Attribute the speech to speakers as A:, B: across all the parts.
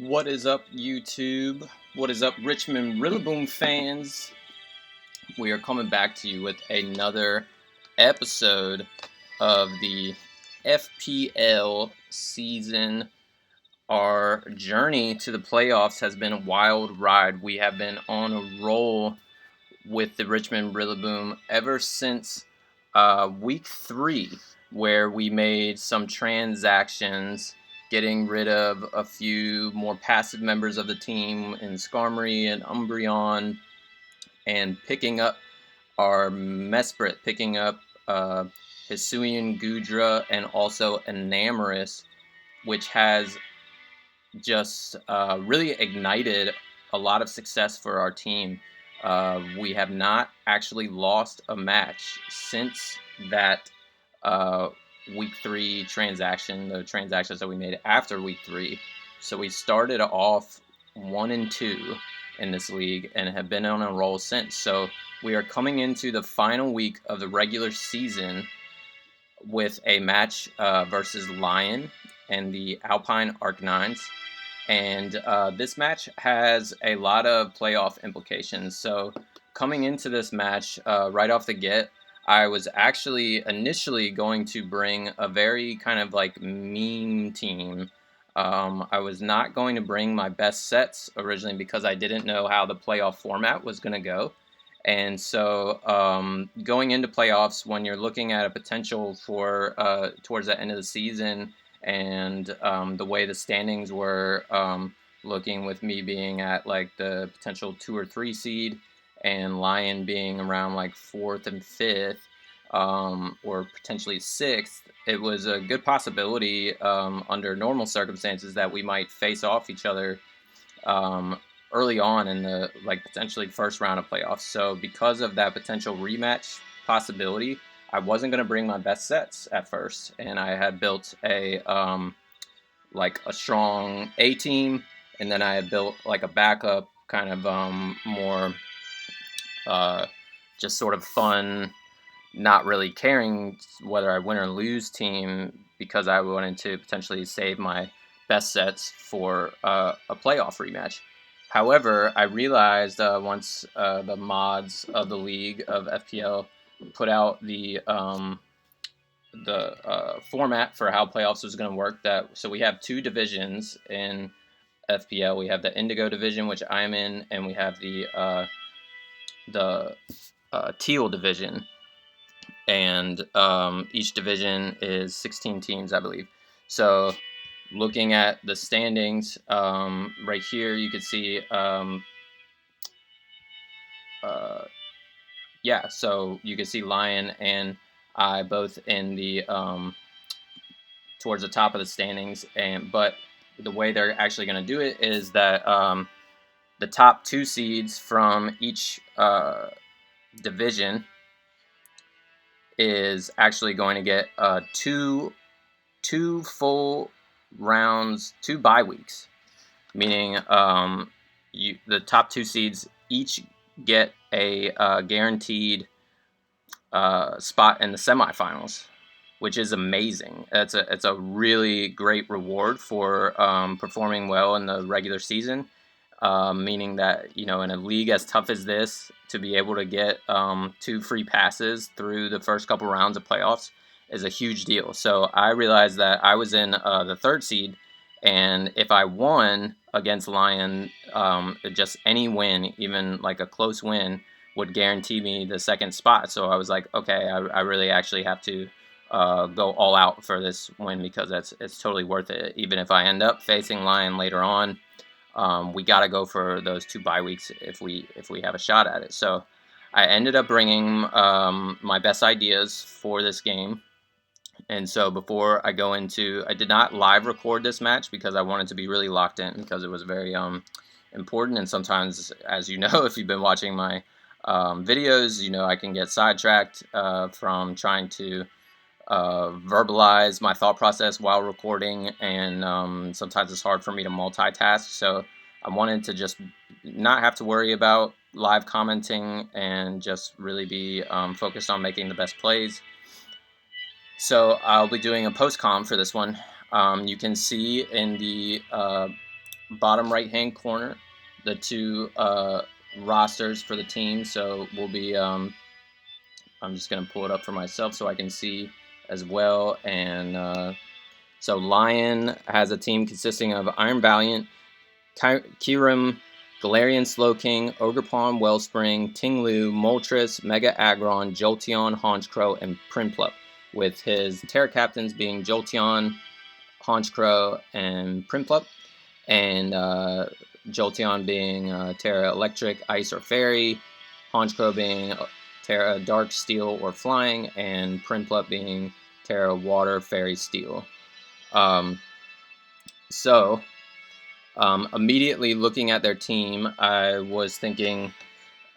A: What is up, YouTube? What is up, Richmond Rillaboom fans? We are coming back to you with another episode of the FPL season. Our journey to the playoffs has been a wild ride. We have been on a roll with the Richmond Rillaboom ever since week 3, where we made some transactions, getting rid of a few more passive members of the team in Skarmory and Umbreon, and picking up our Mesprit, picking up Hisuian Gudra, and also Enamorus, which has just really ignited a lot of success for our team. We have not actually lost a match since that week 3 transaction, the transactions that we made after week 3. So we started off 1-2 in this league and have been on a roll since. So we are coming into the final week of the regular season with a match versus Lion and the Alpine Arcanines. And this match has a lot of playoff implications. So coming into this match, right off the get, I was actually initially going to bring a very kind of like meme team. I was not going to bring my best sets originally because I didn't know how the playoff format was going to go. And so going into playoffs, when you're looking at a potential for towards the end of the season, and the way the standings were looking, with me being at like the potential 2 or 3 seed and Lion being around like 4th and 5th, or potentially 6th, it was a good possibility under normal circumstances that we might face off each other early on in the like potentially first round of playoffs. So because of that potential rematch possibility, I wasn't going to bring my best sets at first, and I had built a like a strong A team, and then I had built like a backup kind of more just sort of fun, not really caring whether I win or lose team, because I wanted to potentially save my best sets for a playoff rematch. However, I realized once the mods of the league of FPL put out the format for how playoffs was going to work, that so we have 2 divisions in FPL. We have the Indigo division, which I'm in, and we have the Teal division. And each division is 16 teams, I believe. So looking at the standings, right here you can see yeah, so you can see Lion and I both in the towards the top of the standings, and but the way they're actually going to do it is that the top 2 seeds from each division is actually going to get two full rounds, 2 bye weeks, meaning the top 2 seeds each get a guaranteed spot in the semifinals, which is amazing. It's a really great reward for performing well in the regular season. Meaning that, in a league as tough as this, to be able to get 2 free passes through the first couple rounds of playoffs is a huge deal. So I realized that I was in the 3rd seed, and if I won against Lion, just any win, even like a close win, would guarantee me the 2nd spot. So I was like, okay, I really actually have to go all out for this win, because it's totally worth it. Even if I end up facing Lion later on, we got to go for those 2 bye weeks if we have a shot at it. So I ended up bringing my best ideas for this game. And so before I go into, I did not live record this match because I wanted to be really locked in, because it was very important. And sometimes, as you know, if you've been watching my videos, I can get sidetracked from trying to verbalize my thought process while recording, and sometimes it's hard for me to multitask. So I wanted to just not have to worry about live commenting and just really be focused on making the best plays. So I'll be doing a post-com for this one. You can see in the bottom right hand corner the two rosters for the team. So we'll be I'm just going to pull it up for myself so I can see as well. And so Lion has a team consisting of Iron Valiant, Kyurem, Galarian Slowking, Ogerpon, Wellspring, Tinglu, Moltres, Mega Aggron, Jolteon, Honchkrow, and Prinplup, with his Terra captains being Jolteon, Honchkrow, and Prinplup, and Jolteon being Terra Electric, Ice, or Fairy, Honchkrow being Terra Dark, Steel, or Flying, and Prinplup being Terra Water, Fairy, Steel. So immediately looking at their team, I was thinking,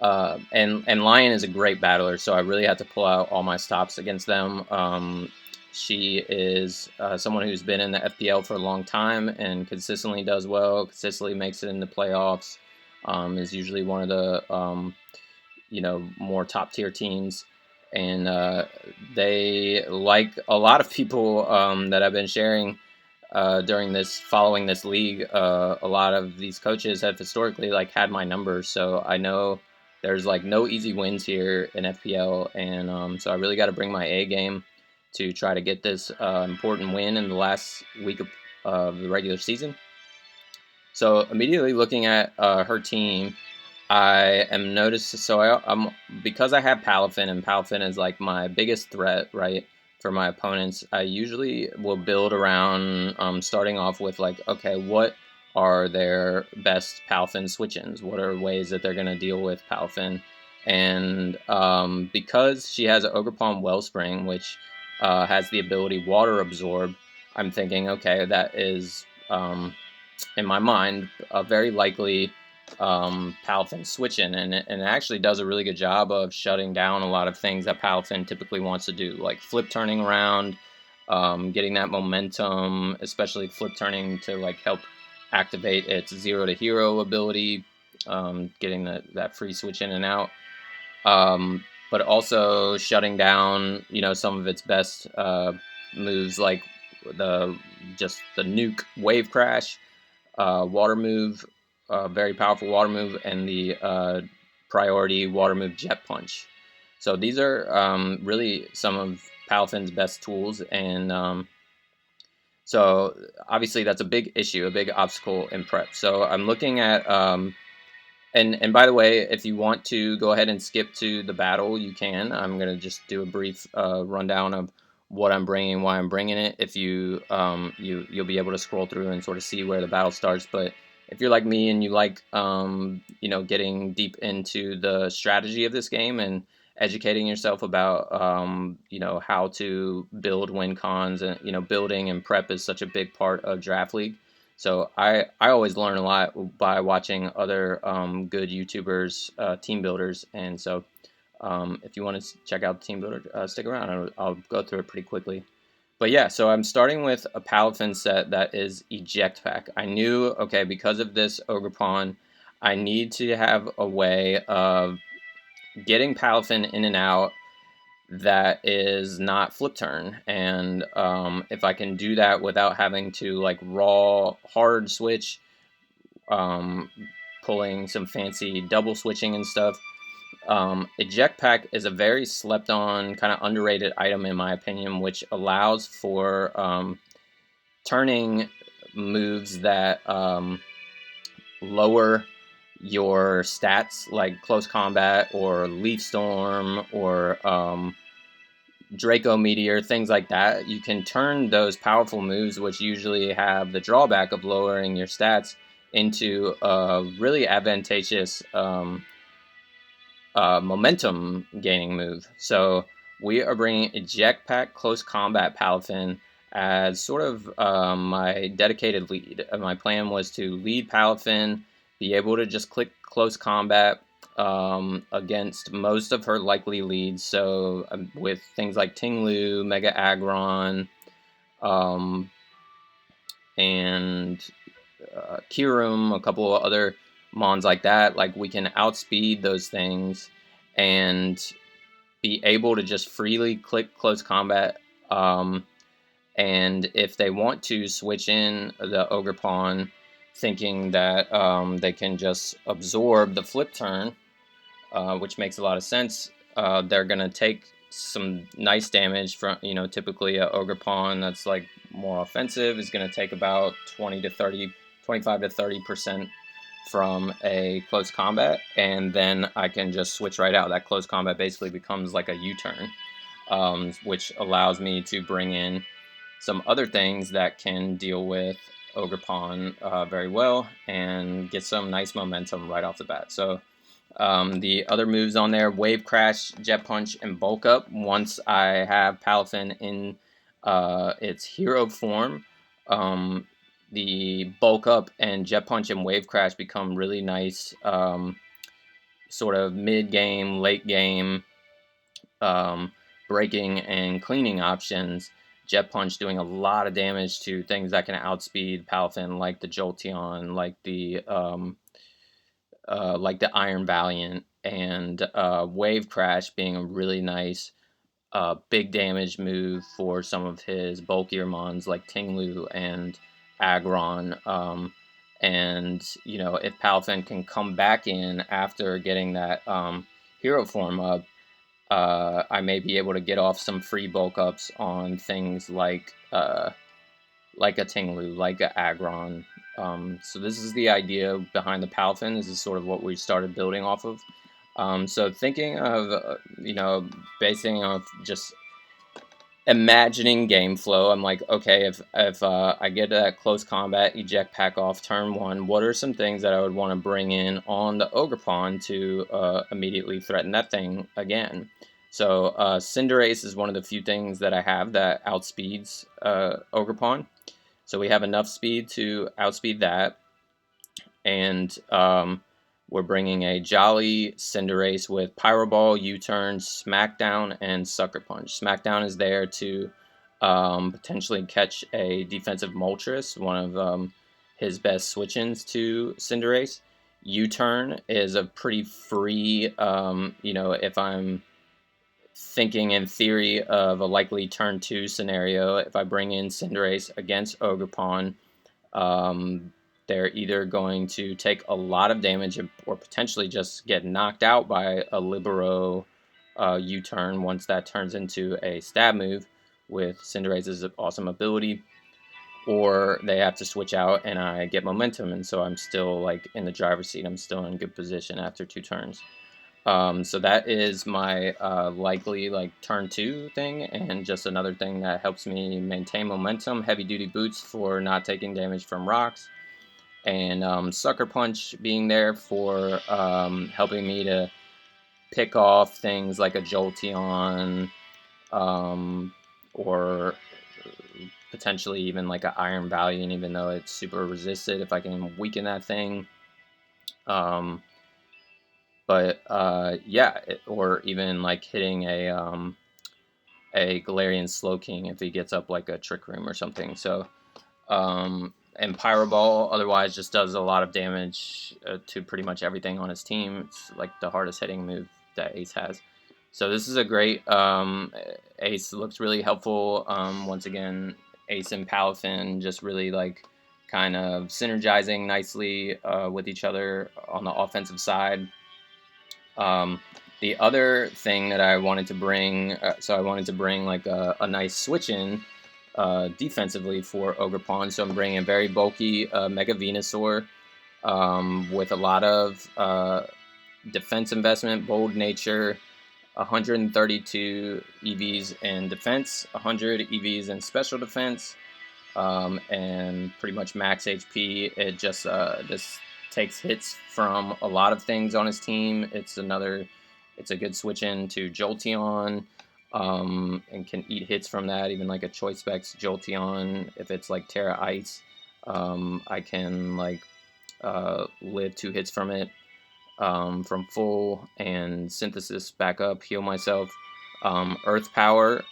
A: and Lion is a great battler, so I really had to pull out all my stops against them. She is someone who's been in the FPL for a long time and consistently does well, consistently makes it in the playoffs, is usually one of the more top tier teams. And they, like a lot of people that I've been sharing following this league, a lot of these coaches have historically had my numbers, so I know there's no easy wins here in FPL, and so I really got to bring my A game to try to get this important win in the last week of the regular season. So immediately looking at her team, I am noticed. So I'm because I have Palafin, and Palafin is my biggest threat, right, for my opponents. I usually will build around starting off with okay, what are their best Palafin switch-ins? What are ways that they're going to deal with Palafin? And because she has an Ogerpon Wellspring, which has the ability Water Absorb, I'm thinking, okay, that is in my mind a very likely Palafin switch-in, and it actually does a really good job of shutting down a lot of things that Palafin typically wants to do, like flip turning around, getting that momentum, especially flip turning to help activate its 0 to hero ability, getting that free switch in and out, but also shutting down some of its best moves, like the nuke wave crash, water move, very powerful water move, and the priority water move jet punch. So these are really some of Palafin's best tools, and so obviously that's a big issue, a big obstacle in prep. So I'm looking at and by the way, if you want to go ahead and skip to the battle, you can. I'm going to just do a brief rundown of what I'm bringing, why I'm bringing it. If you'll be able to scroll through and sort of see where the battle starts. But if you're like me and you like getting deep into the strategy of this game and educating yourself about how to build win cons, and building and prep is such a big part of Draft League. So I always learn a lot by watching other good YouTubers, team builders, and so if you want to check out the team builder, stick around. I'll go through it pretty quickly. But yeah, so I'm starting with a Palafin set that is Eject Pack. I knew, okay, because of this Ogerpon, I need to have a way of getting Palafin in and out that is not flip turn, and if I can do that without having to raw hard switch, pulling some fancy double switching and stuff, Eject Pack is a very slept on, kind of underrated item in my opinion, which allows for turning moves that lower your stats, like Close Combat or Leaf Storm or Draco Meteor, things like that. You can turn those powerful moves, which usually have the drawback of lowering your stats, into a really advantageous momentum gaining move. So we are bringing Eject Pack Close Combat Palafin as sort of my dedicated lead. My plan was to lead Palafin, be able to just click Close Combat against most of her likely leads. So with things like Tinglu, Mega Aggron, and Kyurem, a couple of other mons like that, we can outspeed those things and be able to just freely click Close Combat. And if they want to switch in the Ogerpon thinking that they can just absorb the flip turn, which makes a lot of sense. They're going to take some nice damage from, typically a Ogerpon that's like more offensive is going to take about 25 to 30% from a close combat, and then I can just switch right out. That close combat basically becomes like a U-turn, which allows me to bring in some other things that can deal with Ogerpon very well and get some nice momentum right off the bat. So the other moves on there: Wave Crash, Jet Punch, and Bulk Up. Once I have Palafin in its hero form, the Bulk Up and Jet Punch and Wave Crash become really nice sort of mid-game, late-game breaking and cleaning options. Jet Punch doing a lot of damage to things that can outspeed Palafin, like the Jolteon, like the Iron Valiant, and Wave Crash being a really nice big damage move for some of his bulkier mons like Tinglu and Aggron. And if Palafin can come back in after getting that hero form up, I may be able to get off some free bulk ups on things like a Tinglu, like a Aggron. So this is the idea behind the Palafin. This is sort of what we started building off of. So thinking of, basing off just imagining game flow, I'm like, okay, if I get that close combat eject pack off turn 1, what are some things that I would want to bring in on the Ogerpon to immediately threaten that thing again? So Cinderace is one of the few things that I have that outspeeds Ogerpon. So we have enough speed to outspeed that, and we're bringing a Jolly Cinderace with Pyro Ball, U-Turn, Smackdown, and Sucker Punch. Smackdown is there to potentially catch a defensive Moltres, one of his best switch-ins to Cinderace. U-Turn is a pretty free, if I'm thinking in theory of a likely turn 2 scenario, if I bring in Cinderace against Ogerpon, they're either going to take a lot of damage or potentially just get knocked out by a Libero U-turn once that turns into a stab move with Cinderace's awesome ability, or they have to switch out and I get momentum, and so I'm still like in the driver's seat. I'm still in good position after 2 turns. So that is my likely like turn 2 thing, and just another thing that helps me maintain momentum. Heavy duty boots for not taking damage from rocks, and Sucker Punch being there for helping me to pick off things like a Jolteon, or potentially even like an Iron Valiant, even though it's super resisted, if I can weaken that thing. Or even like hitting a Galarian Slowking if he gets up like a Trick Room or something. So, and Pyro Ball otherwise just does a lot of damage to pretty much everything on his team. It's like the hardest hitting move that Ace has. So this is a great Ace. Looks really helpful. Once again, Ace and Palafin just really like kind of synergizing nicely with each other on the offensive side. The other thing that I wanted to bring, I wanted to bring like a nice switch in defensively for Ogerpon. So I'm bringing a very bulky Mega Venusaur with a lot of defense investment, bold nature, 132 EVs in defense, 100 EVs in special defense, and pretty much max HP. It just takes hits from a lot of things on his team. It's a good switch in to Jolteon, and can eat hits from that, even like a Choice Specs Jolteon. If it's like Tera Ice, I can like live 2 hits from it, from full, and Synthesis back up, heal myself. Earth Power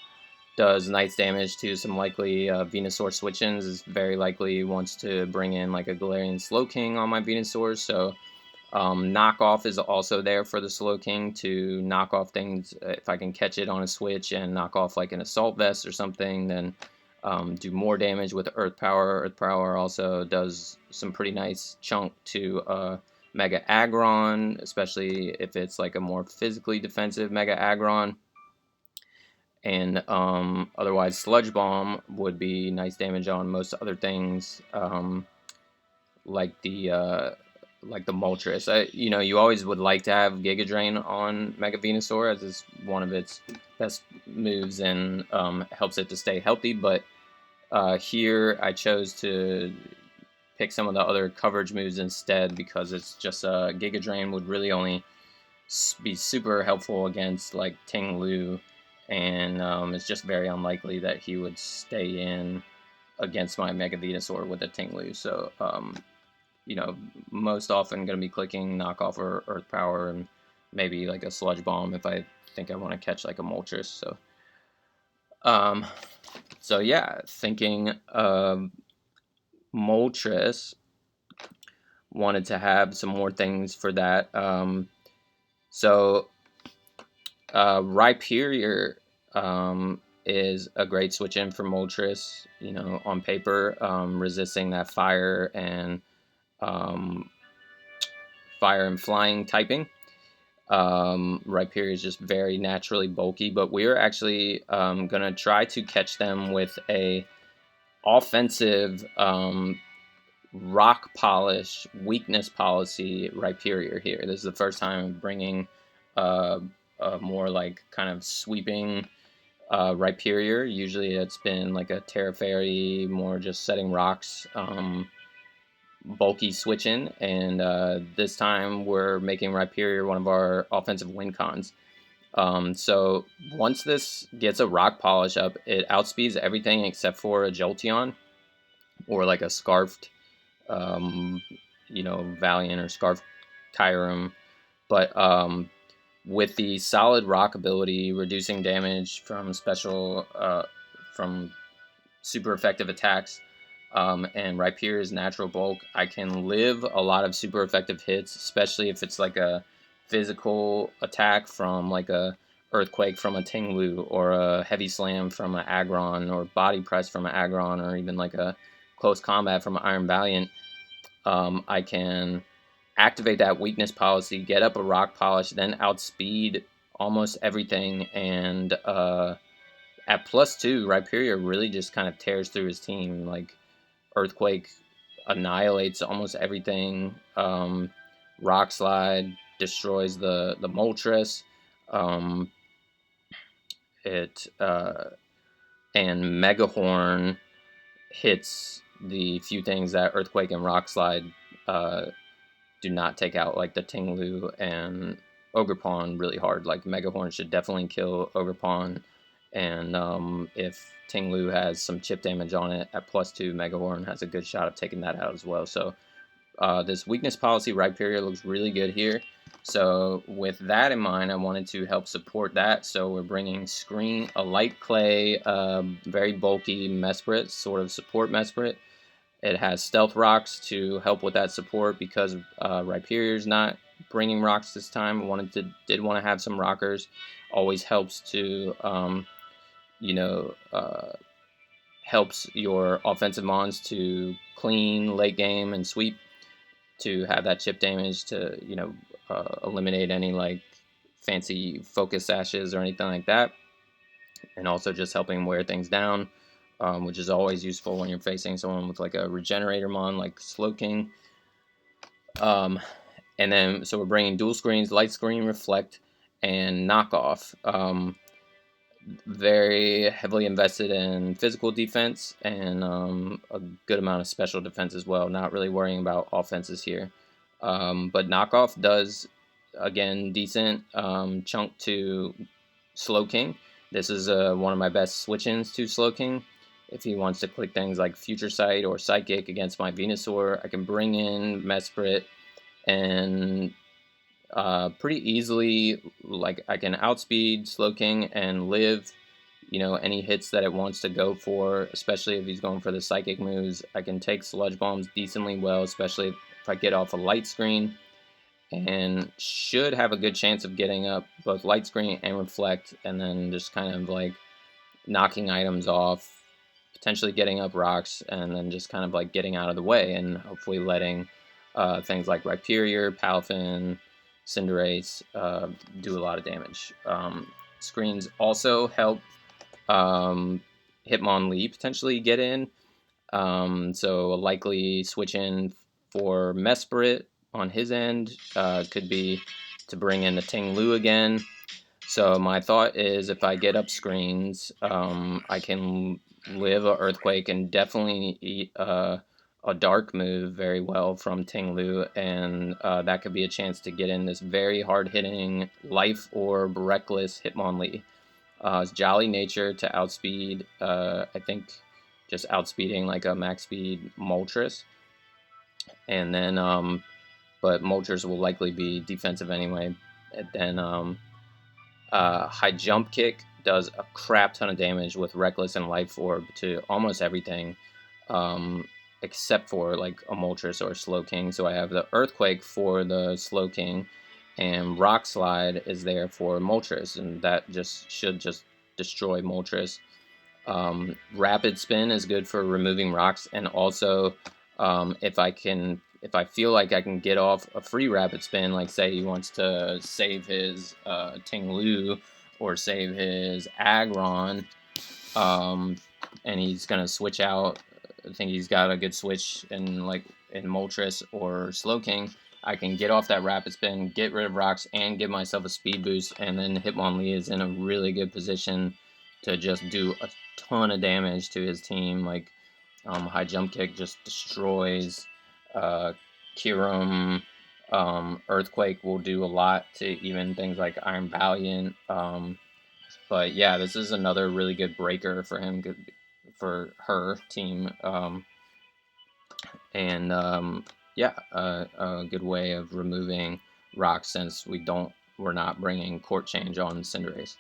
A: does nice damage to some likely Venusaur switch-ins. Is very likely wants to bring in like a Galarian Slowking on my Venusaur, so knockoff is also there for the Slowking to knock off things. If I can catch it on a switch and knock off like an Assault Vest or something, then do more damage with Earth Power. Earth Power also does some pretty nice chunk to Mega Aggron, especially if it's like a more physically defensive Mega Aggron. And otherwise, Sludge Bomb would be nice damage on most other things, like the Moltres. You always would like to have Giga Drain on Mega Venusaur, as is one of its best moves and helps it to stay healthy. But here I chose to pick some of the other coverage moves instead, because it's just Giga Drain would really only be super helpful against like Ting Lu, and it's just very unlikely that he would stay in against my Mega Venusaur with a Ting Lu. So most often going to be clicking Knockoff or Earth Power, and maybe like a Sludge Bomb if I think I want to catch like a Moltres. So yeah, thinking Moltres, wanted to have some more things for that. Rhyperior is a great switch in for Moltres, on paper, resisting that fire and flying typing. Rhyperior is just very naturally bulky, but we're actually going to try to catch them with a offensive rock polish weakness policy Rhyperior here. This is the first time I'm bringing a more like kind of sweeping Rhyperior. Usually it's been like a Tera Fairy, more just setting rocks, bulky switching, and this time we're making Rhyperior one of our offensive win cons. So once this gets a rock polish up, it outspeeds everything except for a Jolteon or like a Scarfed, Valiant or Scarfed Kyurem. But with the solid rock ability, reducing damage from from super effective attacks, and Rhyperior's natural bulk, I can live a lot of super effective hits, especially if it's like a physical attack from like a Earthquake from a Ting Lu, or a Heavy Slam from an Aggron, or Body Press from an Aggron, or even like a Close Combat from an Iron Valiant. I can activate that weakness policy, get up a rock polish, then outspeed almost everything, and at +2, Rhyperior really just kind of tears through his team. Like, Earthquake annihilates almost everything. Rock Slide destroys the Moltres. And Megahorn hits the few things that Earthquake and Rock Slide do not take out, like the Ting Lu and Ogerpon, really hard. Like, Megahorn should definitely kill Ogerpon, and if Ting Lu has some chip damage on it at +2, Megahorn has a good shot of taking that out as well. So this weakness policy Rhyperior looks really good here. So with that in mind, I wanted to help support that. So we're bringing a light clay, very bulky Mesprit, sort of support Mesprit. It has Stealth Rocks to help with that support, because Rhyperior's not bringing rocks this time. Did want to have some rockers. Always helps to, helps your offensive mons to clean late game and sweep, to have that chip damage to, eliminate any like fancy focus ashes or anything like that. And also just helping wear things down, which is always useful when you're facing someone with like a regenerator mon like Slowking. And then, so we're bringing dual screens, light screen, reflect, and knockoff. Very heavily invested in physical defense, and a good amount of special defense as well. Not really worrying about offenses here. But knockoff does, again, decent chunk to Slowking. This is one of my best switch-ins to Slowking. If he wants to click things like Future Sight or Psychic against my Venusaur, I can bring in Mesprit, and pretty easily, like, I can outspeed Slowking and live, any hits that it wants to go for, especially if he's going for the Psychic moves. I can take Sludge Bombs decently well, especially if I get off a light screen, and should have a good chance of getting up both light screen and reflect, and then just kind of like knocking items off, potentially getting up rocks and then just kind of like getting out of the way and hopefully letting things like Rhyperior, Palafin, Cinderace do a lot of damage. Screens also help Hitmonlee potentially get in. So a likely switch in for Mesprit on his end could be to bring in the Ting-Lu again. So my thought is if I get up screens, I can live a Earthquake and definitely eat a Dark move very well from Ting-Lu, and that could be a chance to get in this very hard-hitting Life Orb Reckless Hitmonlee. His Jolly Nature to outspeed, I think just outspeeding like a max speed Moltres. And then, but Moltres will likely be defensive anyway. And then High Jump Kick does a crap ton of damage with Reckless and Life Orb to almost everything, except for like a Moltres or a Slowking. So I have the Earthquake for the Slowking, and Rock Slide is there for Moltres, and that should destroy Moltres. Rapid Spin is good for removing rocks, and also if I feel like I can get off a free Rapid Spin, like say he wants to save his Ting-Lu or save his Aggron, and he's gonna switch out. I think he's got a good switch in Moltres or Slowking. I can get off that Rapid Spin, get rid of rocks, and give myself a speed boost, and then Hitmonlee is in a really good position to just do a ton of damage to his team. Like High Jump Kick just destroys. Kyurem, Earthquake will do a lot to even things like Iron Valiant. But yeah, this is another really good breaker for him, for her team. Yeah, a good way of removing rocks since we're not bringing Court Change on Cinderace.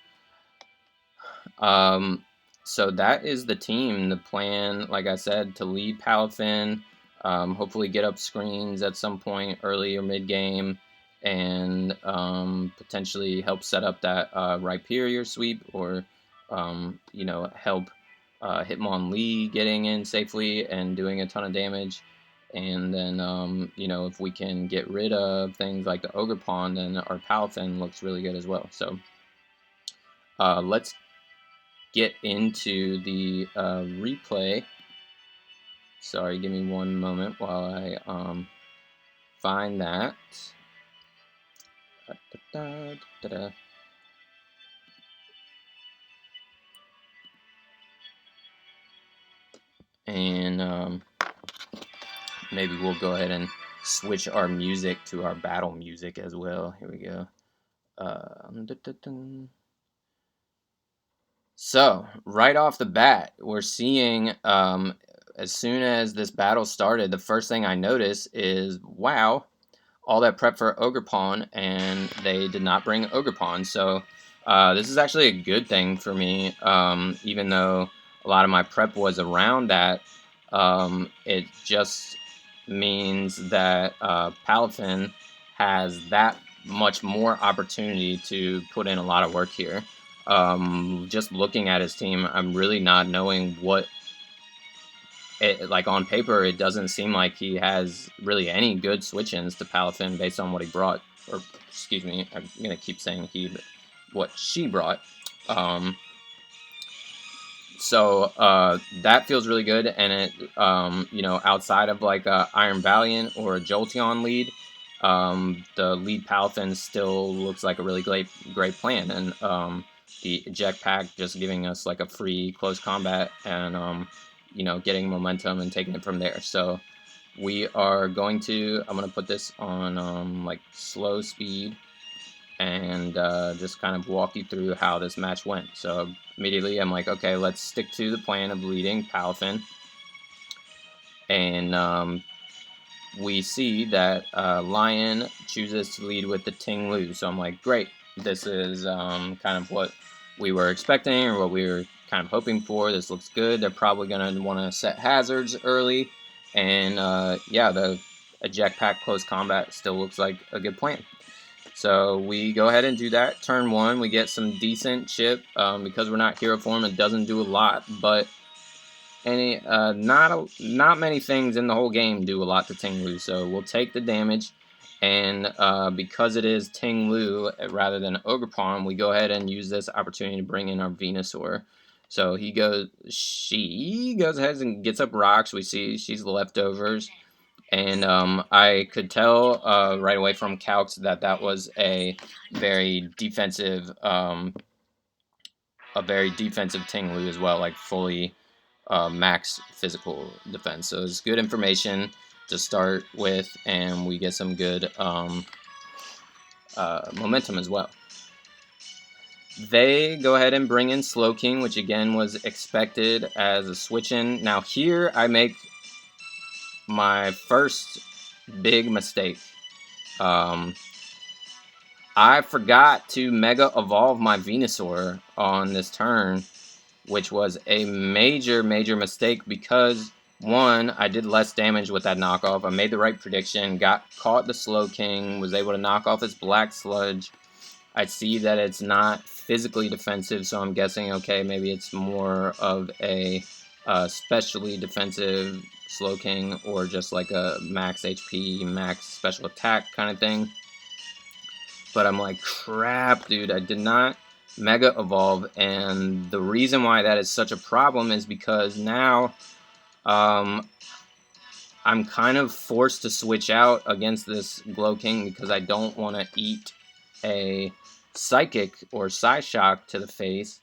A: So that is the team. The plan, like I said, to lead Palafin, hopefully get up screens at some point early or mid game, and potentially help set up that Rhyperior sweep, or help Hitmonlee getting in safely and doing a ton of damage. And then if we can get rid of things like the Ogerpon, then our Palafin looks really good as well. So let's get into the replay. Sorry, give me one moment while I find that. And maybe we'll go ahead and switch our music to our battle music as well. Here we go. So, right off the bat, we're seeing, as soon as this battle started, the first thing I noticed is, wow, all that prep for Ogerpon, and they did not bring Ogerpon. So, this is actually a good thing for me, even though a lot of my prep was around that. It just means that Palafin has that much more opportunity to put in a lot of work here. Just looking at his team, I'm really not knowing what like on paper. It doesn't seem like he has really any good switch-ins to Palafin based on what he brought, or excuse me, I'm gonna keep saying he, but what she brought. So that feels really good, and it outside of like a Iron Valiant or a Jolteon lead, the lead Palafin still looks like a really great plan, and the eject pack just giving us like a free close combat, and getting momentum and taking it from there. So we are going to, I'm going to put this on like slow speed, and just kind of walk you through how this match went. So immediately I'm like, okay, let's stick to the plan of leading Palafin. And we see that Lion chooses to lead with the Ting-Lu. So I'm like, great, this is kind of what we were expecting, or what we were kind of hoping for. This looks good. They're probably going to want to set hazards early. And yeah, the eject pack close combat still looks like a good plan. So we go ahead and do that. Turn one, we get some decent chip. Because we're not hero form, it doesn't do a lot, but not many things in the whole game do a lot to Ting-Lu, so we'll take the damage. And because it is Ting-Lu rather than Ogerpon, we go ahead and use this opportunity to bring in our Venusaur. So she goes ahead and gets up rocks. We see she's the leftovers. And I could tell right away from calcs that was a very defensive Ting-Lu as well, like fully max physical defense. So it's good information to start with, and we get some good momentum as well. They go ahead and bring in Slowking, which again was expected as a switch-in. Now here I make my first big mistake. I forgot to Mega Evolve my Venusaur on this turn, which was a major mistake because, one, I did less damage with that knockoff. I made the right prediction, caught the Slowking, was able to knock off its Black Sludge. I see that it's not physically defensive, so I'm guessing, okay, maybe it's more of a specially defensive Slowking or just like a max HP, max special attack kind of thing. But I'm like, crap, dude, I did not Mega Evolve, and the reason why that is such a problem is because now I'm kind of forced to switch out against this Glowking because I don't want to eat a Psychic or Psyshock to the face.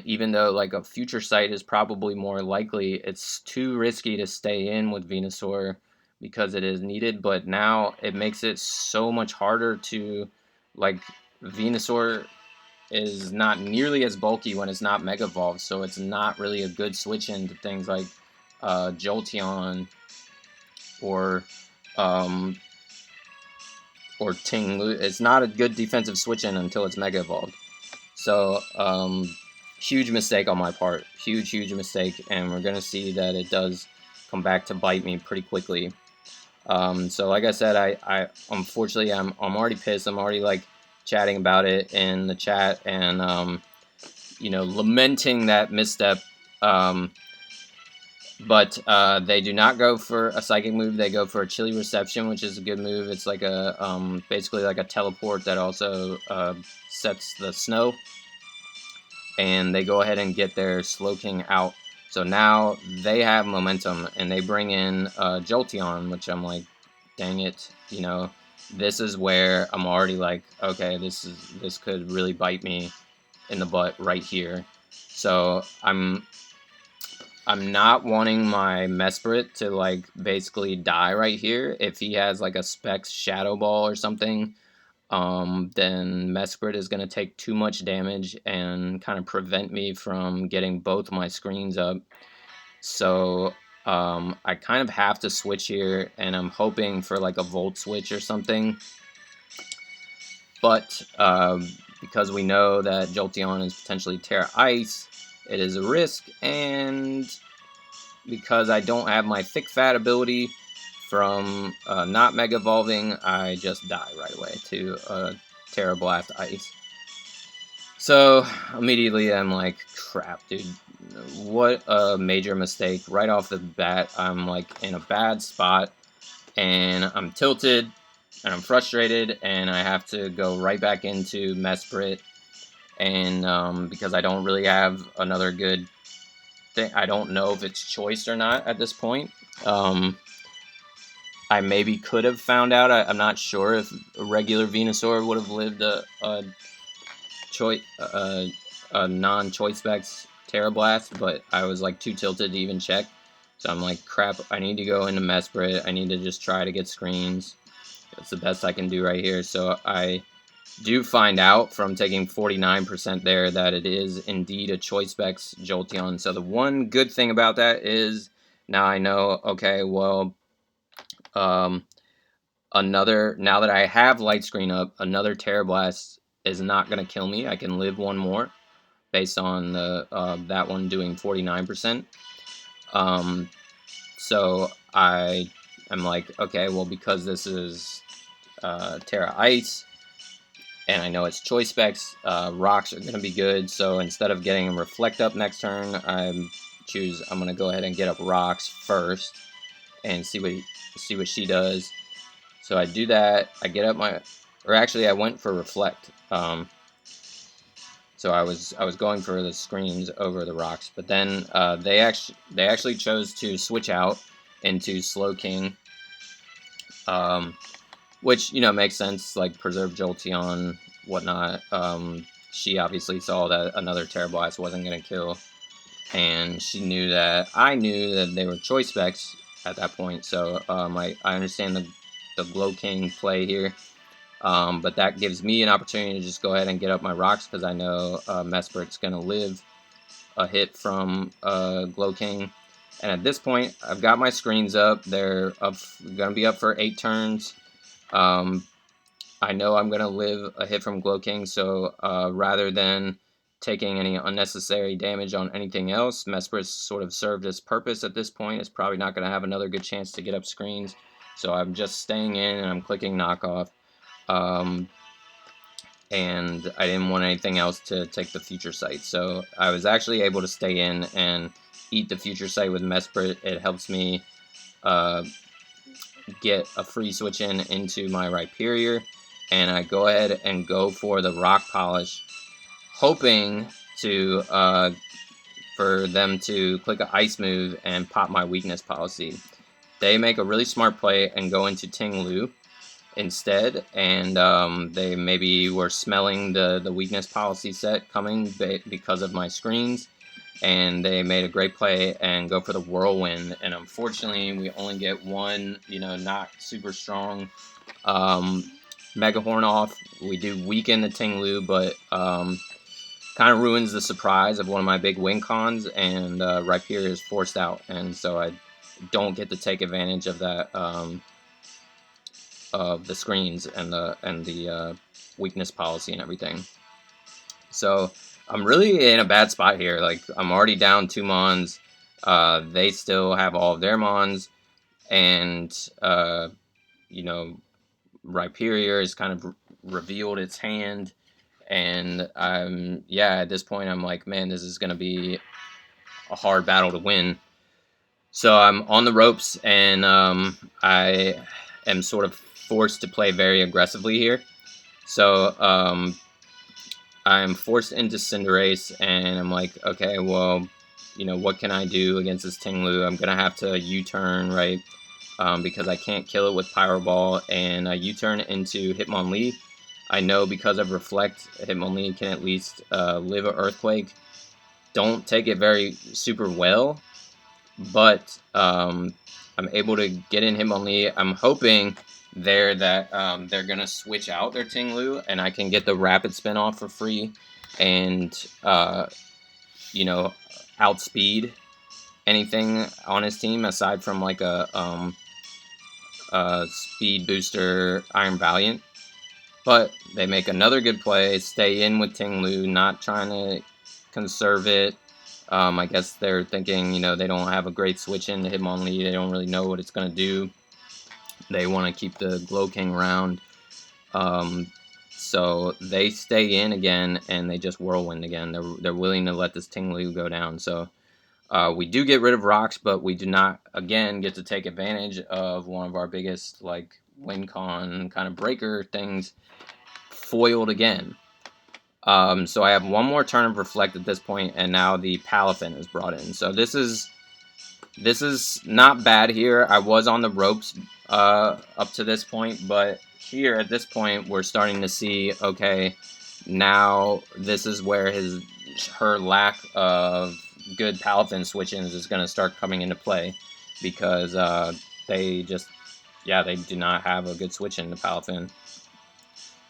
A: Even though like a Future Sight is probably more likely, it's too risky to stay in with Venusaur because it is needed, but now it makes it so much harder to, like, Venusaur is not nearly as bulky when it's not Mega Evolved, so it's not really a good switch into things like Jolteon or Ting-Lu. It's not a good defensive switch in until it's Mega Evolved. So huge mistake on my part, huge mistake, and we're gonna see that it does come back to bite me pretty quickly. So like I said, I unfortunately I'm already pissed. I'm already like chatting about it in the chat and you know, lamenting that misstep. But they do not go for a Psychic move. They go for a Chilly Reception, which is a good move. It's like a basically like a teleport that also sets the snow. And they go ahead and get their Slowking out. So now they have momentum, and they bring in Jolteon, which I'm like, dang it, you know, this is where I'm already like, okay, this could really bite me in the butt right here. So I'm not wanting my Mesprit to like basically die right here. If he has like a Specs Shadow Ball or something, then Mesprit is going to take too much damage and kind of prevent me from getting both my screens up. So I kind of have to switch here, and I'm hoping for like a Volt Switch or something. But because we know that Jolteon is potentially Tera Ice, it is a risk, and because I don't have my Thick Fat ability from not Mega Evolving, I just die right away to Tera Blast Ice. So immediately I'm like, crap, dude, what a major mistake. Right off the bat, I'm like in a bad spot, and I'm tilted, and I'm frustrated, and I have to go right back into Mesprit, and because I don't really have another good thing, I don't know if it's choice or not at this point. I maybe could have found out. I'm not sure if a regular Venusaur would have lived a non-choice specs Tera Blast, but I was like too tilted to even check. So I'm like, crap, I need to go into Mesprit. I need to just try to get screens. That's the best I can do right here. So I do find out from taking 49% there that it is indeed a choice specs Jolteon. So the one good thing about that is now I know, okay, well, now that I have Light Screen up, another Tera Blast is not going to kill me. I can live one more based on the that one doing 49%. So I am like, okay, well, because this is Tera Ice, and I know it's choice specs, rocks are going to be good. So instead of getting Reflect up next turn, I'm choose. I'm gonna go ahead and get up rocks first and see what she does. So I do that. I get up my, or actually I went for reflect. So I was going for the screens over the rocks, but then they actually chose to switch out into Slow King, which makes sense. Like preserve Jolteon, whatnot. She obviously saw that another Tera Blast wasn't gonna kill, and she knew that I knew that they were choice specs at that point. So I understand the Glow King play here. But that gives me an opportunity to just go ahead and get up my rocks because I know Mesprit's going to live a hit from Glow King. And at this point, I've got my screens up. They're going to be up for 8 turns. I know I'm going to live a hit from Glow King, so rather than taking any unnecessary damage on anything else, Mesprit's sort of served its purpose at this point. It's probably not going to have another good chance to get up screens. So I'm just staying in and I'm clicking knockoff. And I didn't want anything else to take the future sight. So I was actually able to stay in and eat the future sight with Mesprit. It helps me get a free switch into my Rhyperior. And I go ahead and go for the Rock Polish, hoping to for them to click an Ice move and pop my Weakness Policy. They make a really smart play and go into Ting-Lu instead, and they maybe were smelling the Weakness Policy set coming because of my screens, and they made a great play and go for the Whirlwind. And unfortunately, we only get one, not super strong Mega Horn off. We do weaken the Ting-Lu, but kind of ruins the surprise of one of my big win cons, and Rhyperior is forced out, and so I don't get to take advantage of that. Of the screens and the weakness policy and everything. So I'm really in a bad spot here. Like, I'm already down 2 Mons. They still have all of their Mons, and Rhyperior has kind of revealed its hand, and at this point I'm like, man, this is gonna be a hard battle to win. So I'm on the ropes, and I am sort of forced to play very aggressively here. So I'm forced into Cinderace, and I'm like, okay, well, what can I do against this Ting-Lu? I'm gonna have to U-turn, right? Because I can't kill it with Pyro Ball, and I U-turn into Hitmonlee. I know because of Reflect, Hitmonlee can at least live an Earthquake. Don't take it very super well, but I'm able to get in Hitmonlee. I'm hoping there that they're gonna switch out their Ting-Lu, and I can get the Rapid Spin off for free, and outspeed anything on his team aside from like a speed booster Iron Valiant. But they make another good play, stay in with Ting-Lu, not trying to conserve it. I guess they're thinking, they don't have a great switch in to Hitmonlee. They don't really know what it's going to do. They want to keep the Glow King around. So they stay in again, and they just Whirlwind again. They're willing to let this Ting-Lu go down. So we do get rid of rocks, but we do not, again, get to take advantage of one of our biggest, like, win con kind of breaker things foiled again. So I have one more turn of Reflect at this point, and now the Palafin is brought in. So this is not bad here. I was on the ropes up to this point, but here at this point we're starting to see, okay, now this is where her lack of good Palafin switch-ins is going to start coming into play, because they do not have a good switch-in to Palafin.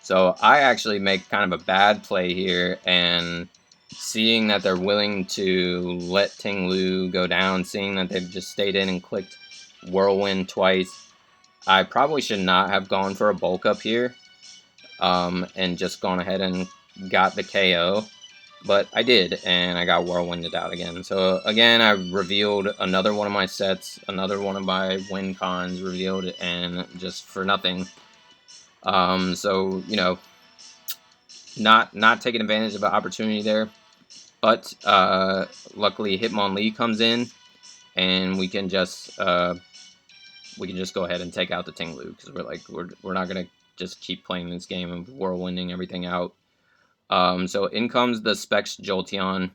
A: So I actually make kind of a bad play here, and seeing that they're willing to let Ting-Lu go down, seeing that they've just stayed in and clicked Whirlwind twice, I probably should not have gone for a bulk up here, and just gone ahead and got the KO. But I did, and I got Whirlwinded out again. So again, I revealed another one of my sets, another one of my win cons revealed, and just for nothing. So, not taking advantage of an opportunity there. But luckily Hitmonlee comes in, and we can just go ahead and take out the Tinglu, because we're not gonna just keep playing this game of whirlwinding everything out. So in comes the Specs Jolteon.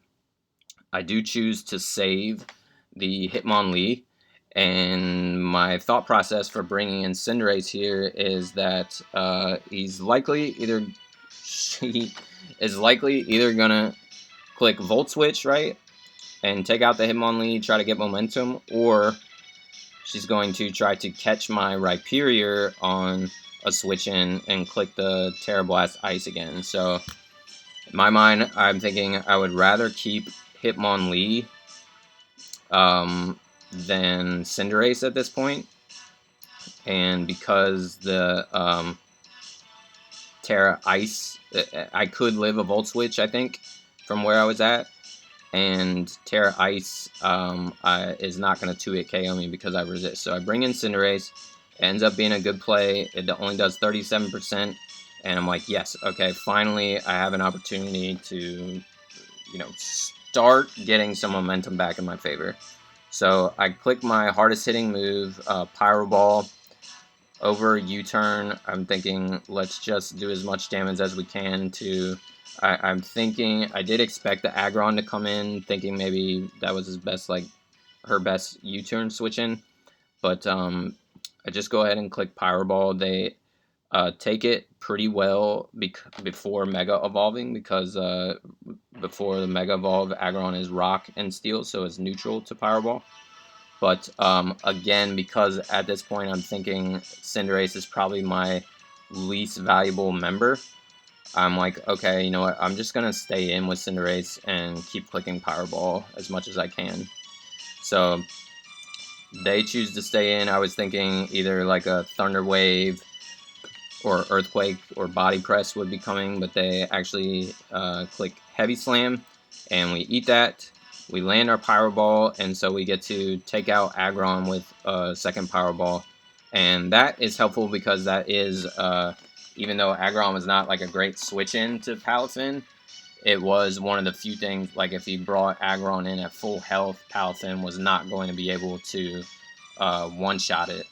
A: I do choose to save the Hitmonlee, and my thought process for bringing in Cinderace here is that she is likely either gonna click Volt Switch, right, and take out the Hitmonlee, try to get momentum, or she's going to try to catch my Rhyperior on a switch in and click the Tera Blast Ice again. So in my mind, I'm thinking I would rather keep Hitmonlee than Cinderace at this point. And because the Tera Ice, I could live a Volt Switch, I think, from where I was at. And Tera Ice is not going to 2-hit KO me because I resist. So I bring in Cinderace. It ends up being a good play. It only does 37%. And I'm like, yes, okay, finally I have an opportunity to, start getting some momentum back in my favor. So I click my hardest hitting move, Pyro Ball, over U-turn. I'm thinking, let's just do as much damage as we can to... I'm thinking, I did expect the Aggron to come in, thinking maybe that was her best U-turn switch in. But I just go ahead and click Pyro Ball. They take it pretty well before Mega Evolving, because before the Mega Evolve, Aggron is Rock and Steel, so it's neutral to Pyro Ball. But again, because at this point I'm thinking Cinderace is probably my least valuable member, I'm like, okay, you know what, I'm just going to stay in with Cinderace and keep clicking Pyro Ball as much as I can. So they choose to stay in. I was thinking either like a Thunder Wave or Earthquake or Body Press would be coming, but they actually click Heavy Slam, and we eat that. We land our Pyro Ball, and so we get to take out Aggron with a second Pyro Ball. And that is helpful because that is, even though Aggron was not like a great switch-in to Palafin, it was one of the few things, like if he brought Aggron in at full health, Palafin was not going to be able to one-shot it.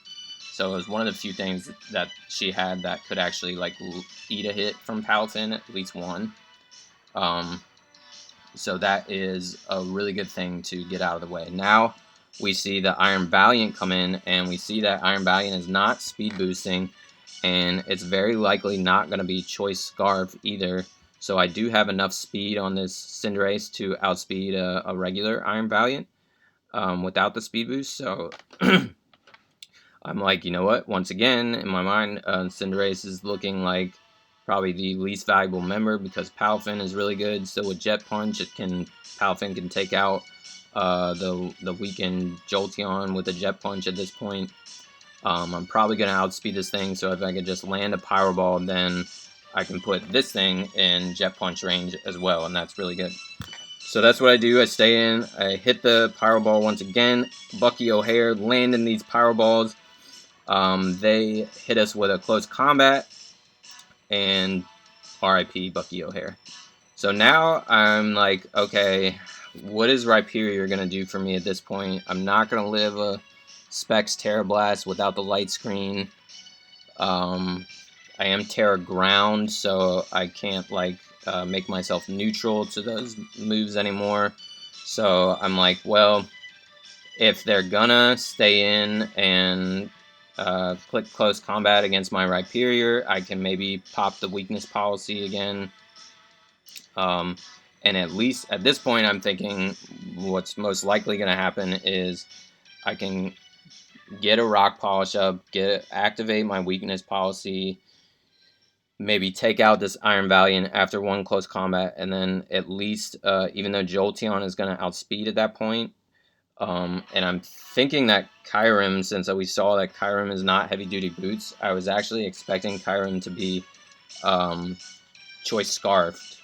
A: So it was one of the few things that she had that could actually like eat a hit from Palafin, at least one. So that is a really good thing to get out of the way. Now we see the Iron Valiant come in, and we see that Iron Valiant is not speed boosting, and it's very likely not going to be Choice Scarf either. So I do have enough speed on this Cinderace to outspeed a regular Iron Valiant without the speed boost. So I'm like, you know what? Once again, in my mind, Cinderace is looking like probably the least valuable member because Palafin is really good. So with Jet Punch, Palafin can take out the weakened Jolteon with a Jet Punch at this point. I'm probably going to outspeed this thing, so if I could just land a Pyro Ball, then I can put this thing in Jet Punch range as well, and that's really good. So that's what I do. I stay in, I hit the Pyro Ball once again. Bucky O'Hare landing these Pyro Balls. They hit us with a close combat, and RIP Bucky O'Hare. So now I'm like, okay, what is Rhyperior going to do for me at this point? I'm not going to live a Specs Tera Blast without the light screen. I am Tera Ground, so I can't make myself neutral to those moves anymore. So I'm like, well, if they're gonna stay in and click close combat against my Rhyperior, I can maybe pop the weakness policy again. And at least at this point, I'm thinking what's most likely going to happen is I can get a Rock Polish up, activate my weakness policy, maybe take out this Iron Valiant after one close combat, and then at least, even though Jolteon is going to outspeed at that point, and I'm thinking that Kyurem, since we saw that Kyurem is not heavy-duty boots, I was actually expecting Kyurem to be Choice Scarfed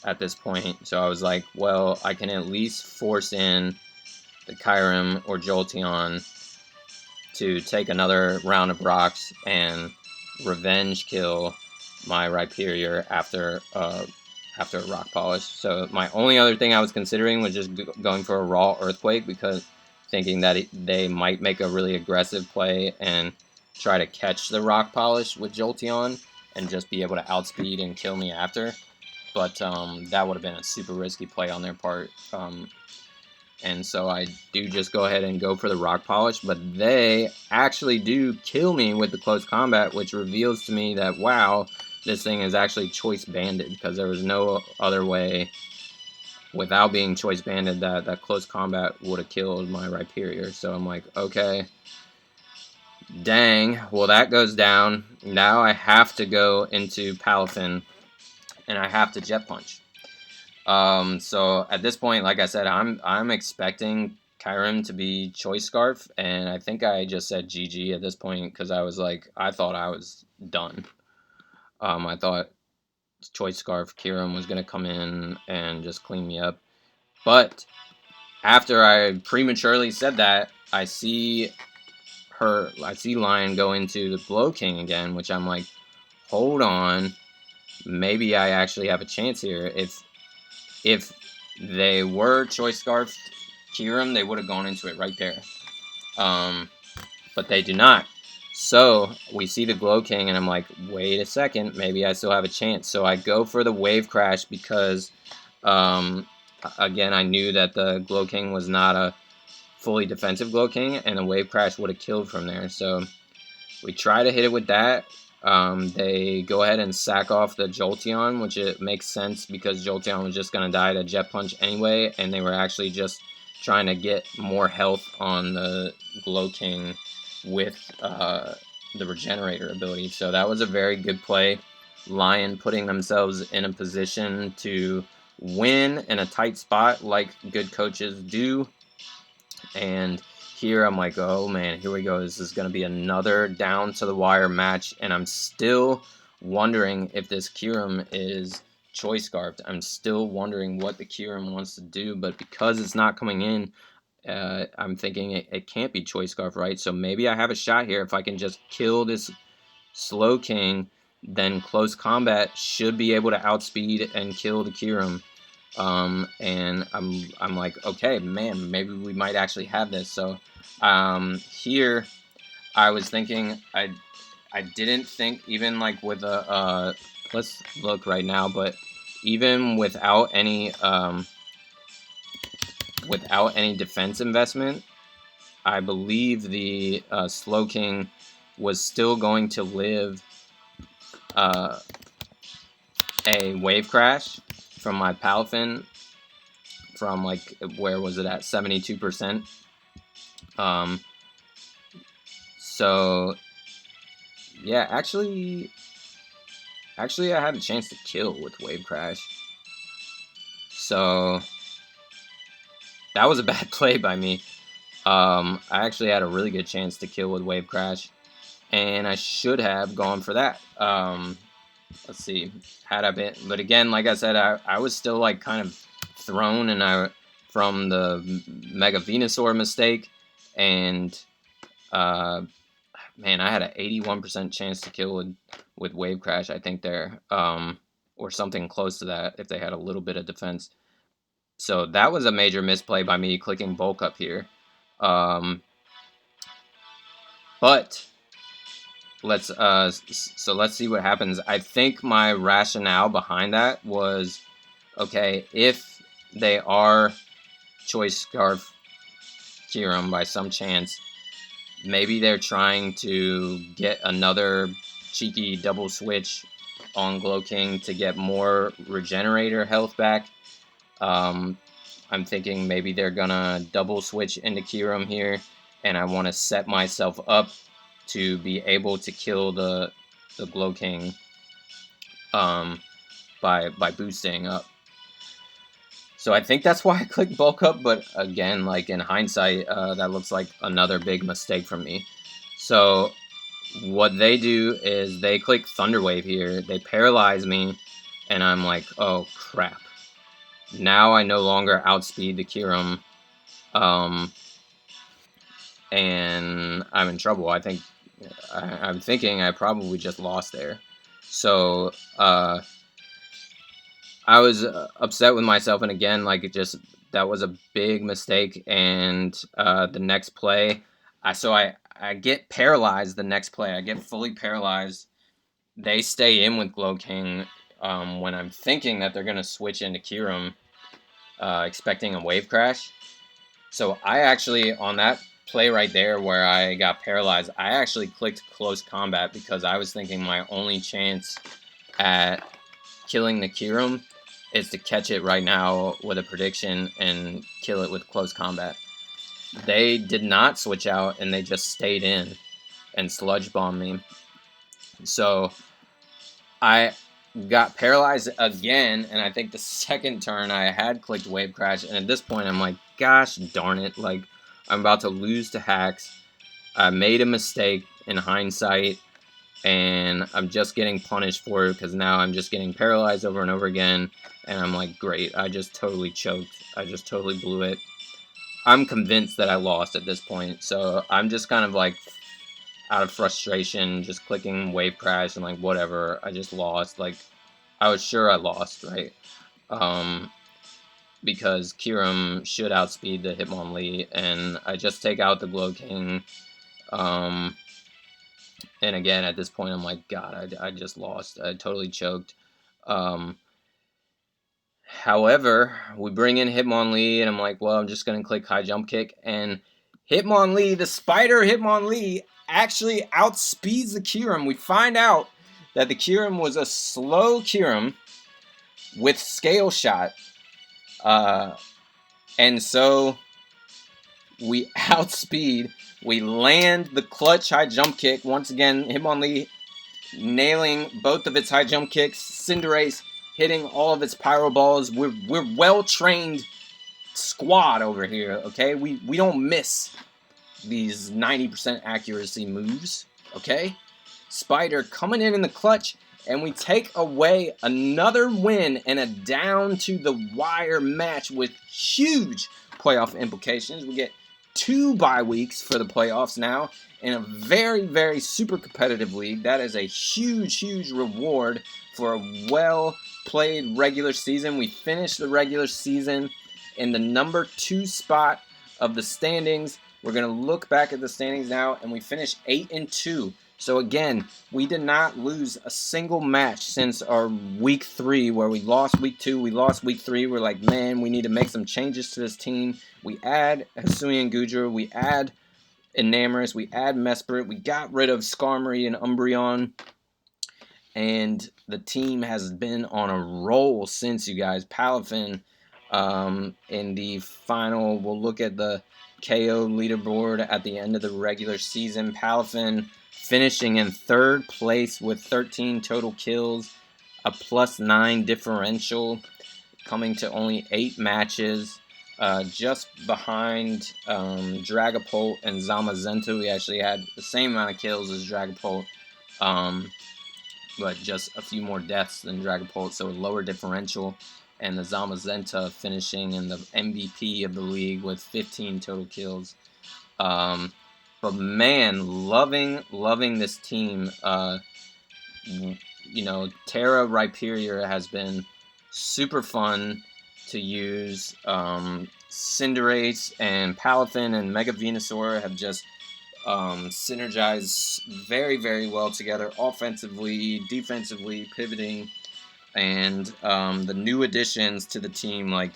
A: at this point. So I was like, well, I can at least force in the Kyurem or Jolteon to take another round of rocks and revenge kill my Rhyperior after after a rock polish. So my only other thing I was considering was just going for a raw earthquake, because thinking that they might make a really aggressive play and try to catch the rock polish with Jolteon and just be able to outspeed and kill me after. But that would have been a super risky play on their part. And so I do just go ahead and go for the rock polish, but they actually do kill me with the close combat, which reveals to me that, wow, this thing is actually choice banded, because there was no other way without being choice banded that close combat would have killed my Rhyperior. So I'm like, okay, dang, well, that goes down. Now I have to go into Palafin, and I have to Jet Punch. So at this point, like I said, I'm expecting Kyurem to be Choice Scarf, and I think I just said GG at this point, because I thought I was done. I thought Choice Scarf Kyurem was gonna come in and just clean me up, but after I prematurely said that, I see Lion go into the Glow King again, which I'm like, hold on, maybe I actually have a chance here. If they were Choice Scarf Kyurem, they would have gone into it right there. But they do not. So we see the Glow King, and I'm like, wait a second, maybe I still have a chance. So I go for the Wave Crash because, again, I knew that the Glow King was not a fully defensive Glow King, and the Wave Crash would have killed from there. So we try to hit it with that. They go ahead and sack off the Jolteon, which it makes sense because Jolteon was just going to die to Jet Punch anyway, and they were actually just trying to get more health on the Glow King with the Regenerator ability. So that was a very good play. Lion putting themselves in a position to win in a tight spot like good coaches do. And here I'm like, oh man, here we go. This is going to be another down to the wire match, and I'm still wondering if this Kyurem is Choice Scarfed. I'm still wondering what the Kyurem wants to do, but because it's not coming in, I'm thinking it can't be Choice Scarf, right? So maybe I have a shot here. If I can just kill this Slow King, then close combat should be able to outspeed and kill the Kyurem. And I'm like, okay, man, maybe we might actually have this. So here I was thinking, I didn't think, even like with a let's look right now, but even without any defense investment, I believe the Slow King was still going to live a Wave Crash from my Palafin, from like, where was it at, 72%. So yeah, actually I had a chance to kill with Wave Crash. So that was a bad play by me. I actually had a really good chance to kill with Wave Crash, and I should have gone for that. Let's see, had I been, but again, like I said, I was still like kind of thrown, and from the Mega Venusaur mistake, and man, I had an 81% chance to kill with Wave Crash, I think there, or something close to that if they had a little bit of defense. So that was a major misplay by me clicking Bulk Up here. But let's see what happens. I think my rationale behind that was, okay, if they are Choice Scarf Kyurem by some chance, maybe they're trying to get another cheeky double switch on Glow King to get more Regenerator health back. I'm thinking maybe they're gonna double switch into Kyurem here, and I want to set myself up to be able to kill the Glow King by boosting up. So I think that's why I clicked Bulk Up, but again, like in hindsight, that looks like another big mistake from me. So what they do is they click Thunder Wave here, they paralyze me, and I'm like, oh crap. Now I no longer outspeed the Kyurem, and I'm in trouble. I'm thinking I probably just lost there. So I was upset with myself, and again, like, that was a big mistake. And the next play, I get paralyzed. The next play, I get fully paralyzed. They stay in with Glow King when I'm thinking that they're gonna switch into Kyurem, expecting a wave crash. So I actually, on that play right there where I got paralyzed, I actually clicked close combat because I was thinking my only chance at killing the Kyurem is to catch it right now with a prediction and kill it with close combat. They did not switch out, and they just stayed in and sludge bombed me. So I got paralyzed again, and I think the second turn I had clicked Wave Crash, and at this point I'm like, gosh darn it, like, I'm about to lose to hacks. I made a mistake in hindsight, and I'm just getting punished for it because now I'm just getting paralyzed over and over again, and I'm like, great, I just totally choked. I just totally blew it. I'm convinced that I lost at this point, so I'm just kind of like out of frustration, just clicking Wave Crash and like, whatever, I just lost. Like, I was sure I lost, right? Because Kyurem should outspeed the Hitmonlee, and I just take out the Glow King. And again, at this point, I'm like, God, I just lost. I totally choked. However, we bring in Hitmonlee, and I'm like, well, I'm just going to click High Jump Kick. And Hitmonlee, the Spider Hitmonlee, actually outspeeds the Kyurem. We find out that the Kyurem was a slow Kyurem with Scale Shot. And so we outspeed. We land the clutch High Jump Kick. Once again, Hitmonlee nailing both of its high jump kicks. Cinderace hitting all of its pyro balls. We're well-trained squad over here, okay? We don't miss these 90% accuracy moves, okay? Spider coming in the clutch, and we take away another win and a down-to-the-wire match with huge playoff implications. We get 2 bye weeks for the playoffs now in a very, very super competitive league. That is a huge, huge reward for a well-played regular season. We finished the regular season in the number 2 spot of the standings. We're going to look back at the standings now, and we finished 8-2. So again, we did not lose a single match since our week 3, where we lost week 2, we lost week 3. We're like, man, we need to make some changes to this team. We add Hisuian Goodra, we add Enamorus, we add Mesprit, we got rid of Skarmory and Umbreon, and the team has been on a roll since, you guys. Palafin in the final, we'll look at the KO leaderboard at the end of the regular season. Palafin finishing in 3rd place with 13 total kills, a +9 differential, coming to only 8 matches, just behind Dragapult and Zamazenta. We actually had the same amount of kills as Dragapult, but just a few more deaths than Dragapult, so a lower differential. And the Zamazenta finishing in the MVP of the league with 15 total kills. But man, loving this team. You know, Tera Rhyperior has been super fun to use. Cinderace and Palafin and Mega Venusaur have just synergized very, very well together, offensively, defensively, pivoting. And the new additions to the team, like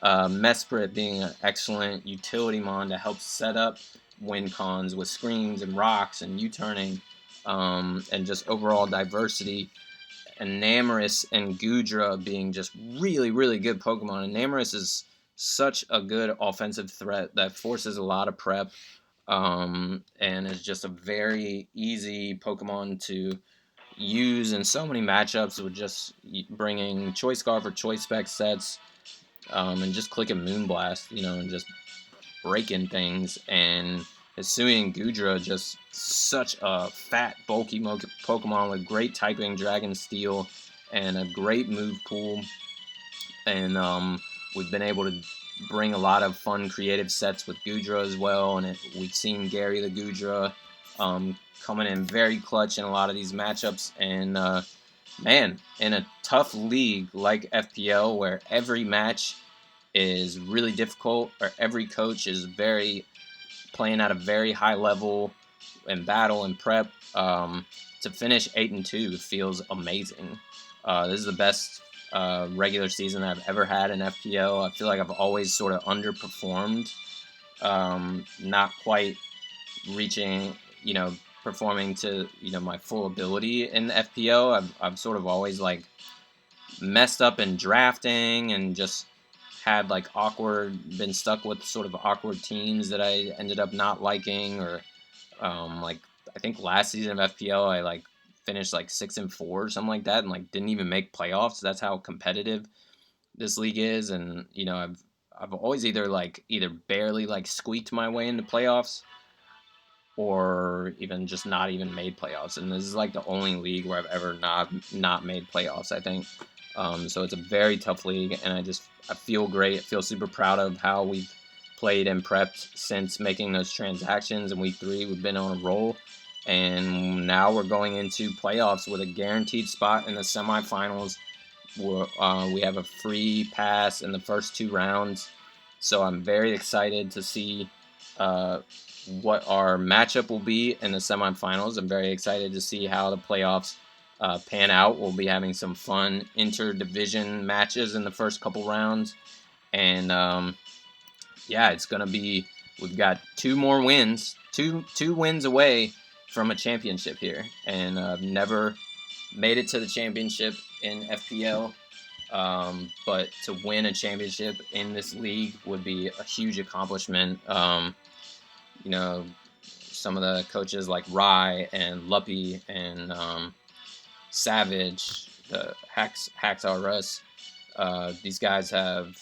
A: Mesprit being an excellent utility mon to help set up win cons with screens and rocks and U-turning, and just overall diversity. Enamorus and Goodra being just really, really good Pokemon. Enamorus is such a good offensive threat that forces a lot of prep, and is just a very easy Pokemon to use in so many matchups with just bringing Choice Scarf or Choice Spec sets, and just clicking Moonblast, you know, and just breaking things. And Hisuian Goodra, just such a fat, bulky Pokemon with great typing, Dragon Steel, and a great move pool. And we've been able to bring a lot of fun, creative sets with Goodra as well. And we've seen Gary the Goodra coming in very clutch in a lot of these matchups. And man, in a tough league like FPL, where every match is really difficult, or every coach is playing at a very high level in battle and prep, to finish 8-2 feels amazing. This is the best regular season I've ever had in FPL. I feel like I've always sort of underperformed, not quite reaching, performing to, my full ability in FPL. I've sort of always like messed up in drafting and just had like been stuck with sort of awkward teams that I ended up not liking, or like I think last season of FPL I like finished like 6-4 or something like that, and like didn't even make playoffs. That's how competitive this league is, and I've always either barely like squeaked my way into playoffs, or even just not even made playoffs. And this is like the only league where I've ever not made playoffs, I think. So it's a very tough league, and I feel great. I feel super proud of how we've played and prepped since making those transactions. In week 3, we've been on a roll, and now we're going into playoffs with a guaranteed spot in the semifinals. We have a free pass in the first 2 rounds, so I'm very excited to see what our matchup will be in the semifinals. I'm very excited to see how the playoffs pan out. We'll be having some fun interdivision matches in the first couple rounds, and it's gonna be. We've got 2 more wins, two wins away from a championship here, and I've never made it to the championship in FPL. But to win a championship in this league would be a huge accomplishment. Some of the coaches like Rye and Luppy and Savage, Hacksaw Russ, these guys have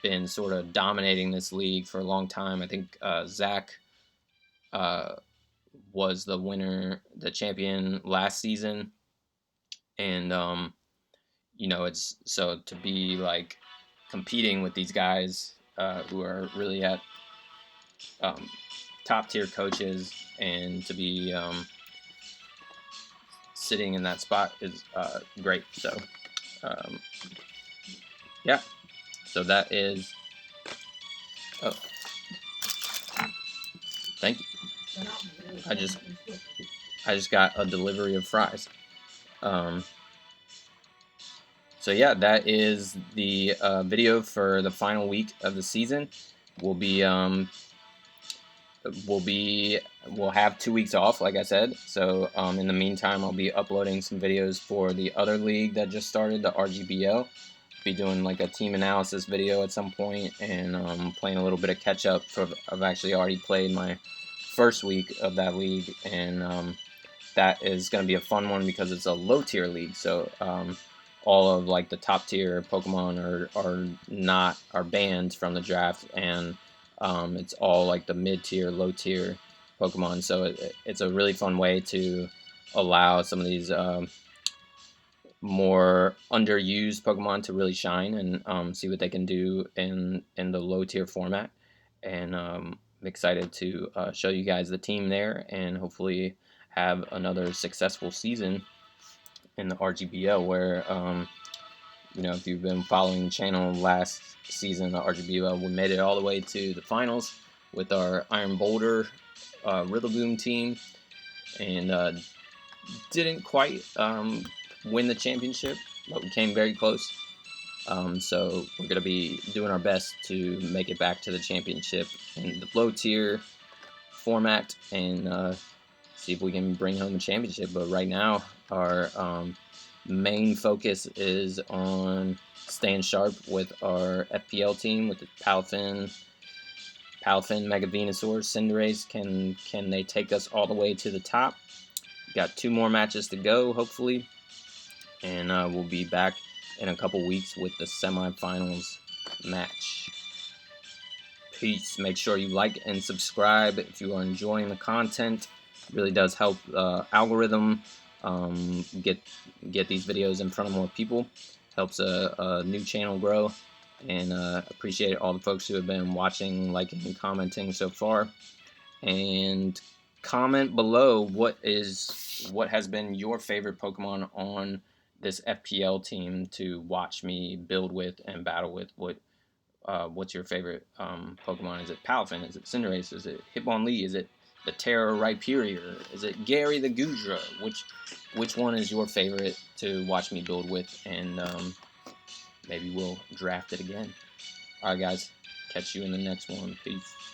A: been sort of dominating this league for a long time. I think Zach was the champion last season, and it's so to be like competing with these guys who are really at top tier coaches, and to be sitting in that spot is great. So so that is thank you. I just got a delivery of fries. So that is the video for the final week of the season. We'll have 2 weeks off, like I said. So in the meantime, I'll be uploading some videos for the other league that just started, the RGBL. Be doing like a team analysis video at some point, and playing a little bit of catch up. I've actually already played my first week of that league, and that is going to be a fun one because it's a low tier league. So all of like the top tier Pokemon are banned from the draft, and it's all like the mid tier, low tier Pokemon. So it's a really fun way to allow some of these more underused Pokemon to really shine and see what they can do in the low tier format. And I'm excited to show you guys the team there, and hopefully have another successful season in the RGBL, where if you've been following the channel last season, the RGBL, we made it all the way to the finals with our Iron Boulder Rillaboom team, and didn't quite win the championship, but we came very close. So we're going to be doing our best to make it back to the championship in the low tier format, and see if we can bring home a championship. But right now, our main focus is on staying sharp with our FPL team, with the Palafin, Mega Venusaur, Cinderace. Can they take us all the way to the top? Got 2 more matches to go, hopefully, and we'll be back in a couple weeks with the semifinals match. Peace. Make sure you like and subscribe if you are enjoying the content. It really does help algorithm get these videos in front of more people. Helps a new channel grow, and appreciate all the folks who have been watching, liking, and commenting so far. And comment below what has been your favorite Pokemon on this FPL team to watch me build with and battle with. What's your favorite Pokemon? Is it Palafin? Is it Cinderace? Is it Hitmonlee? Is it the Tera Rhyperior? Is it Gary the Goodra? Which one is your favorite to watch me build with? And maybe we'll draft it again. Alright guys, catch you in the next one. Peace.